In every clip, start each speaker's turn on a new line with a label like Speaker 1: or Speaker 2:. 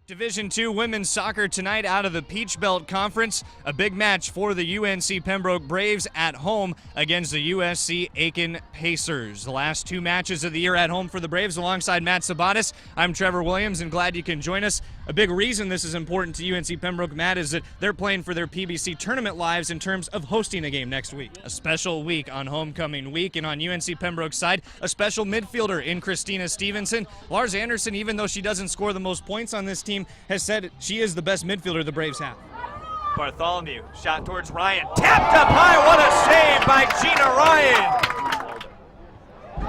Speaker 1: Division II women's soccer tonight out of the Peach Belt Conference. A big match for the UNC Pembroke Braves at home against the USC Aiken Pacers. The last two matches of the year at home for the Braves alongside Matt Sabatis. I'm Trevor Williams and glad you can join us. A big reason this is important to UNC Pembroke, Matt, is that they're playing for their PBC tournament lives in terms of hosting a game next week. A special week on homecoming week, and on UNC Pembroke's side, a special midfielder in Christina Stevenson. Lars Anderson, even though she doesn't score the most points on this team, has said she is the best midfielder the Braves have.
Speaker 2: Bartholomew, shot towards Ryan, tapped up high, what a save by Gina Ryan!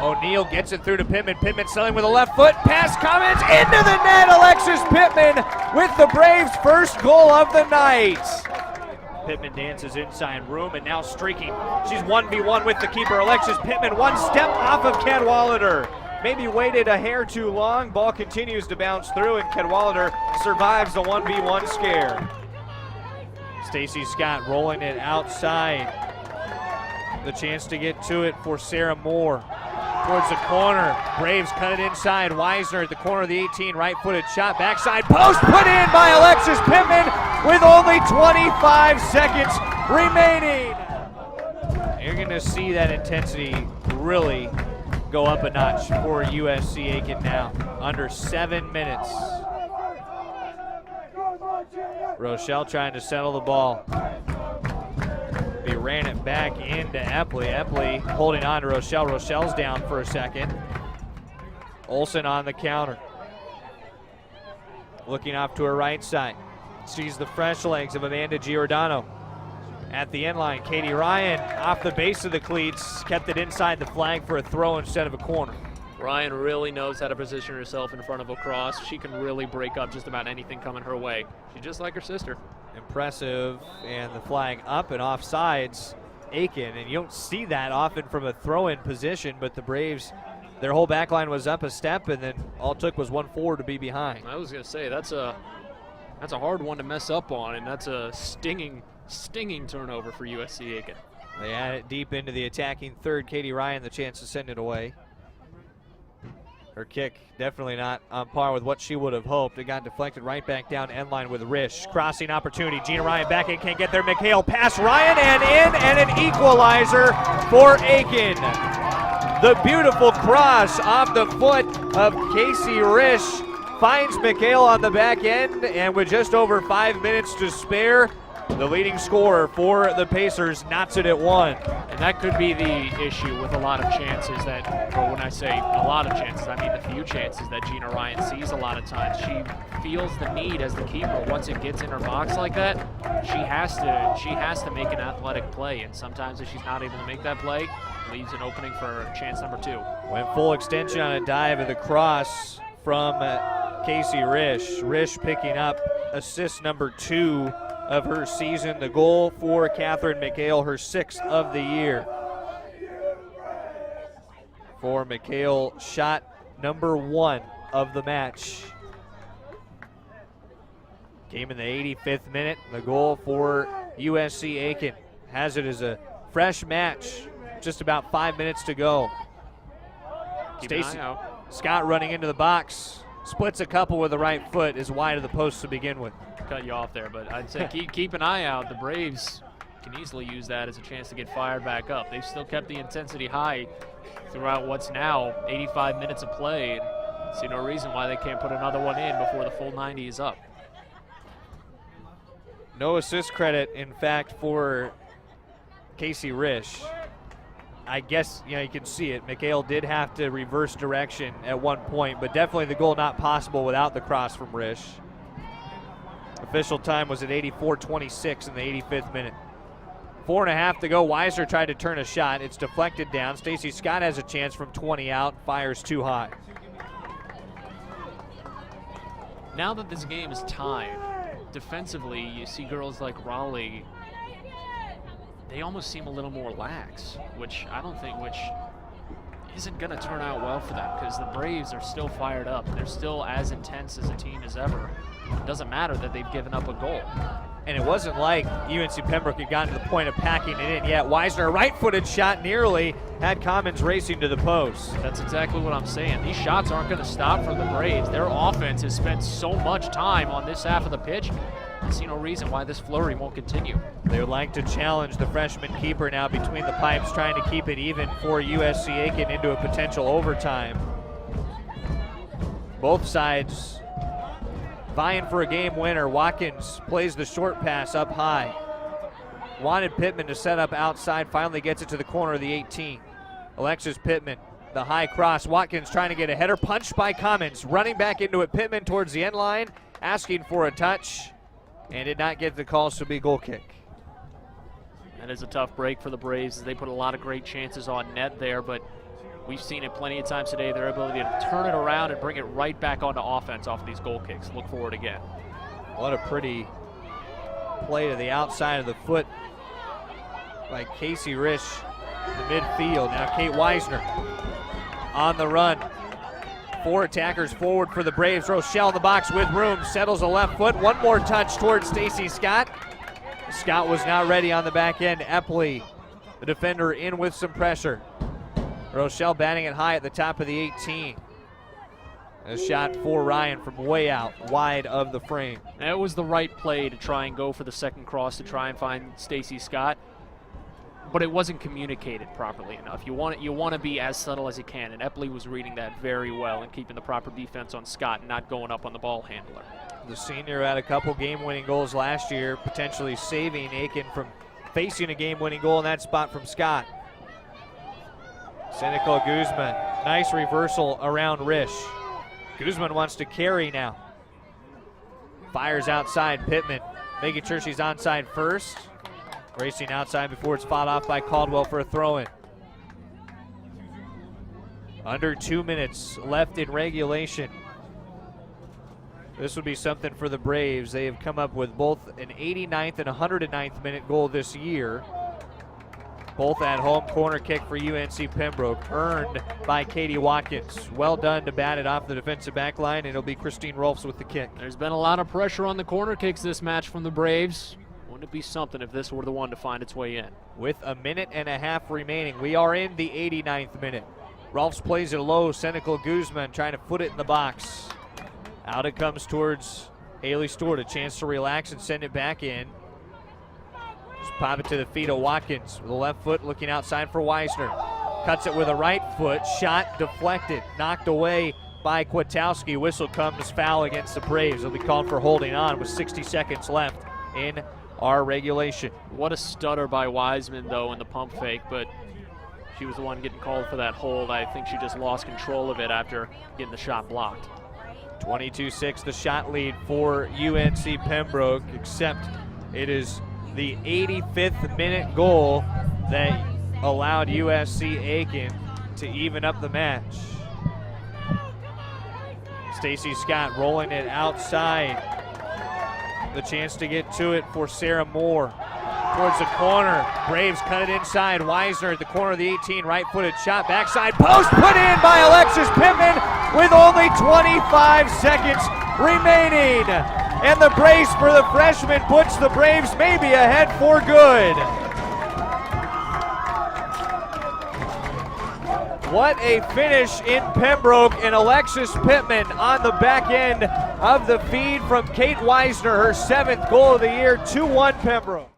Speaker 2: O'Neal gets it through to Pittman, Pittman selling with a left foot, pass comes into the net, Alexis Pittman with the Braves' first goal of the night. Pittman dances inside room and now streaking. She's 1v1 with the keeper, Alexis Pittman, one step off of Cadwallader. Maybe waited a hair too long. Ball continues to bounce through, and Cadwallader survives the 1v1 scare. Stacy Scott rolling it outside. The chance to get to it for Sarah Moore. Towards the corner. Braves cut it inside. Weisner at the corner of the 18. Right-footed shot. Backside post put in by Alexis Pittman with only 25 seconds remaining. You're going to see that intensity really go up a notch for USC Aiken now. Under 7 minutes. Rochelle trying to settle the ball. He ran it back into Epley. Epley holding on to Rochelle. Rochelle's down for a second. Olsen on the counter. Looking off to her right side. Sees the fresh legs of Amanda Giordano. At the end line, Katie Ryan off the base of the cleats, kept it inside the flag for a throw instead of a corner.
Speaker 3: Ryan really knows how to position herself in front of a cross. She can really break up just about anything coming her way. She's just like her sister.
Speaker 2: Impressive, and the flag up and off sides Aiken, and you don't see that often from a throw-in position, but the Braves, their whole back line was up a step, and then all it took was one forward to be behind.
Speaker 3: I was going to say, that's a hard one to mess up on, and that's a stinging turnover for USC Aiken.
Speaker 2: They add it deep into the attacking third. Katie Ryan the chance to send it away. Her kick definitely not on par with what she would have hoped. It got deflected right back down end line with Risch. Crossing opportunity. Gina Ryan back in, can't get there. McHale pass Ryan and in, and an equalizer for Aiken. The beautiful cross off the foot of Casey Risch finds McHale on the back end, and with just over 5 minutes to spare, the leading scorer for the Pacers knots it at 1.
Speaker 3: And that could be the issue with a lot of chances that, or when I say a lot of chances, I mean the few chances that Gina Ryan sees a lot of times. She feels the need as the keeper, once it gets in her box like that, she has to make an athletic play. And sometimes if she's not able to make that play, leaves an opening for chance number 2.
Speaker 2: Went full extension on a dive of the cross from Casey Risch. Risch picking up assist number 2 of her season. The goal for Catherine McHale, her 6th of the year. For McHale, shot number 1 of the match. Came in the 85th minute. The goal for USC Aiken has it as a fresh match. Just about 5 minutes to go. Stacy Scott running into the box. Splits a couple with the right foot, is wide of the post to begin with.
Speaker 3: Cut you off there, but I'd say keep an eye out. The Braves can easily use that as a chance to get fired back up. They've still kept the intensity high throughout what's now 85 minutes of play. And see no reason why they can't put another one in before the full 90 is up.
Speaker 2: No assist credit, in fact, for Casey Risch. I guess, you can see it. McHale did have to reverse direction at one point, but definitely the goal not possible without the cross from Risch. Official time was at 84:26 in the 85th minute. 4.5 to go. Weiser tried to turn a shot. It's deflected down. Stacy Scott has a chance from 20 out. Fires too high.
Speaker 3: Now that this game is tied, defensively, you see girls like Raleigh, they almost seem a little more lax, which isn't going to turn out well for them, because the Braves are still fired up. They're still as intense as a team as ever. It doesn't matter that they've given up a goal.
Speaker 2: And it wasn't like UNC Pembroke had gotten to the point of packing it in yet. Wisner, a right-footed shot, nearly had Commons racing to the post.
Speaker 3: That's exactly what I'm saying. These shots aren't going to stop for the Braves. Their offense has spent so much time on this half of the pitch. I see no reason why this flurry won't continue.
Speaker 2: They would like to challenge the freshman keeper now between the pipes, trying to keep it even for USC Aiken into a potential overtime. Both sides vying for a game winner. Watkins plays the short pass up high. Wanted Pittman to set up outside, finally gets it to the corner of the 18. Alexis Pittman, the high cross. Watkins trying to get a header, punched by Commons. Running back into it, Pittman towards the end line, asking for a touch, and did not get the call, so be goal kick.
Speaker 3: That is a tough break for the Braves, as they put a lot of great chances on net there, but we've seen it plenty of times today, their ability to turn it around and bring it right back onto offense off of these goal kicks. Look for it again.
Speaker 2: What a pretty play to the outside of the foot by Casey Risch in the midfield. Now Kate Wisner on the run. 4 attackers forward for the Braves. Rochelle in the box with room, settles a left foot. One more touch towards Stacy Scott. Scott was not ready on the back end. Epley, the defender, in with some pressure. Rochelle batting it high at the top of the 18. A shot for Ryan from way out, wide of the frame.
Speaker 3: That was the right play to try and go for the second cross to try and find Stacy Scott, but it wasn't communicated properly enough. You want to be as subtle as you can, and Epley was reading that very well and keeping the proper defense on Scott and not going up on the ball handler.
Speaker 2: The senior had a couple game-winning goals last year, potentially saving Aiken from facing a game-winning goal in that spot from Scott. Senecal Guzman, nice reversal around Risch. Guzman wants to carry now. Fires outside, Pittman, making sure she's onside first. Racing outside before it's fought off by Caldwell for a throw-in. Under 2 minutes left in regulation. This would be something for the Braves. They have come up with both an 89th and 109th minute goal this year. Both at home. Corner kick for UNC Pembroke, earned by Katie Watkins. Well done to bat it off the defensive back line, and it'll be Christine Rolfs with the kick.
Speaker 3: There's been a lot of pressure on the corner kicks this match from the Braves. Wouldn't it be something if this were the one to find its way in?
Speaker 2: With a minute and a half remaining, we are in the 89th minute. Rolfs plays it low. Senecal Guzman trying to foot it in the box. Out it comes towards Haley Stewart. A chance to relax and send it back in. Just pop it to the feet of Watkins with a left foot, looking outside for Wisner. Cuts it with a right foot. Shot deflected. Knocked away by Kwiatkowski. Whistle comes, foul against the Braves. They'll be called for holding on with 60 seconds left in our regulation.
Speaker 3: What a stutter by Wiseman, though, in the pump fake, but she was the one getting called for that hold. I think she just lost control of it after getting the shot blocked.
Speaker 2: 22-6, the shot lead for UNC Pembroke, except it is the 85th minute goal that allowed USC Aiken to even up the match. Stacy Scott rolling it outside. The chance to get to it for Sarah Moore. Towards the corner. Braves cut it inside. Wisner at the corner of the 18. Right-footed shot. Backside post put in by Alexis Pittman with only 25 seconds remaining. And the brace for the freshman puts the Braves maybe ahead for good. What a finish in Pembroke, and Alexis Pittman on the back end of the feed from Kate Wisner, her 7th goal of the year. 2-1 Pembroke.